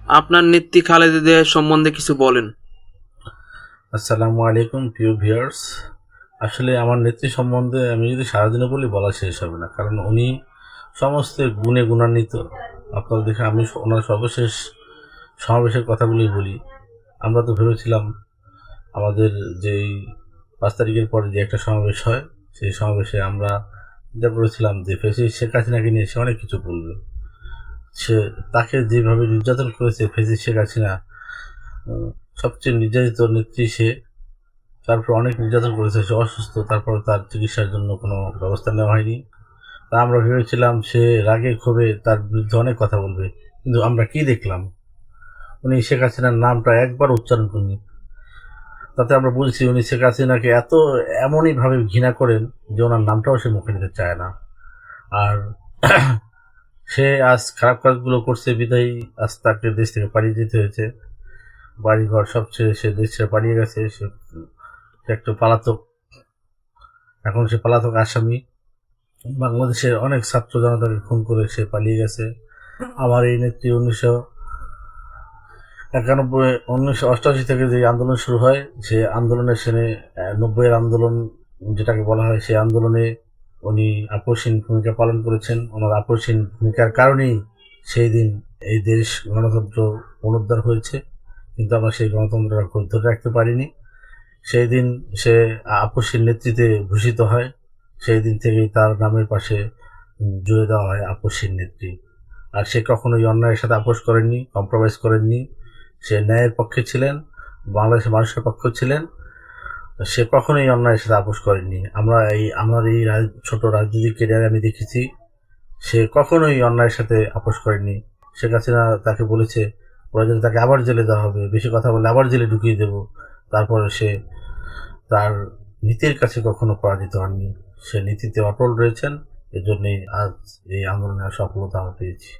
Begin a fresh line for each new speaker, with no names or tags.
আপনার নেত্রী খালেদা জিয়া সম্বন্ধে কিছু বলেন।
আসসালামু আলাইকুম প্রিয় ভিউয়ার্স। আসলে আমার নেত্রী সম্বন্ধে আমি যদি সারাদিনে বলি বলা শেষ হবে না, কারণ উনি সমস্ত গুণে গুণান্বিত। আপনারা দেখে আমি ওনার সর্বশেষ সমাবেশের কথাগুলি বলি। আমরা তো ভেবেছিলাম আমাদের যেই 5 তারিখের পরে যে একটা সমাবেশ হয়, সেই সমাবেশে আমরা চিন্তা করেছিলাম যে শেখ হাসিনাকে নিয়ে সে অনেক কিছু বলবে। সে তাকে যেভাবে নির্যাতন করেছে শেখ হাসিনা, সবচেয়ে নির্যাতিত নেত্রী সে। তারপর অনেক নির্যাতন করেছে, সে অসুস্থ, তারপর তার চিকিৎসার জন্য কোনো ব্যবস্থা নেওয়া হয়নি। তা আমরা ভেবেছিলাম সে রাগে ক্ষোভে তার বিরুদ্ধে অনেক কথা বলবে, কিন্তু আমরা কি দেখলাম, উনি শেখ হাসিনার নামটা একবার উচ্চারণ করেনি। তাতে আমরা বুঝছি উনি শেখ হাসিনাকে এমনই ভাবে ঘৃণা করেন যে ওনার নামটাও সে মুখে নিতে চায় না। আর সে আজ খারাপ কাজগুলো করছে বিদায়ী আজ তাকে দেশ থেকে পালিয়ে যেতে হয়েছে। বাড়িঘর সব ছেড়ে সে দেশ ছেড়ে পালিয়ে গেছে। সে একটা পলাতক, এখন সে পলাতক আসামি। বাংলাদেশের অনেক ছাত্র জনতাকে খুন করে সে পালিয়ে গেছে। আমার এই নেত্রী 1988 থেকে যে আন্দোলন শুরু হয়, সে আন্দোলনের সেনে 90-এর আন্দোলন যেটাকে বলা হয়, সেই আন্দোলনে উনি আপসহীন ভূমিকা পালন করেছেন। ওনার আপসহীন ভূমিকার কারণেই সেই দিন এই দেশ গণতন্ত্র পুনরুদ্ধার হয়েছে, কিন্তু আমরা সেই গণতন্ত্রটা ধরে রাখতে পারিনি। সেই দিন সে আপসীর নেতৃত্বে ভূষিত হয়। সেই দিন থেকেই তার নামের পাশে জুড়ে দেওয়া হয় আপসীর নেত্রী। আর সে কখনোই অন্যায়ের সাথে আপোষ করেননি, কম্প্রোমাইজ করেননি। সে ন্যায়ের পক্ষে ছিলেন, বাংলাদেশের মানুষের পক্ষে ছিলেন। সে কখনোই অন্যায়ের সাথে আপোষ করেননি। আমার এই ছোট রাজনৈতিক ক্যারিয়ারে আমি দেখেছি সে কখনোই অন্যায়ের সাথে আপোষ করেননি। শেখ হাসিনা তাকে বলেছে প্রয়োজনে তাকে আবার জেলে দেওয়া হবে, বেশি কথা বলে আবার জেলে ঢুকিয়ে দেব। তারপরে সে তার নীতির কাছে কখনো পরাজিত হননি। সে নীতিতে অটল রয়েছেন। এজন্যই আজ এই আন্দোলনের সফলতা আমরা পেয়েছি।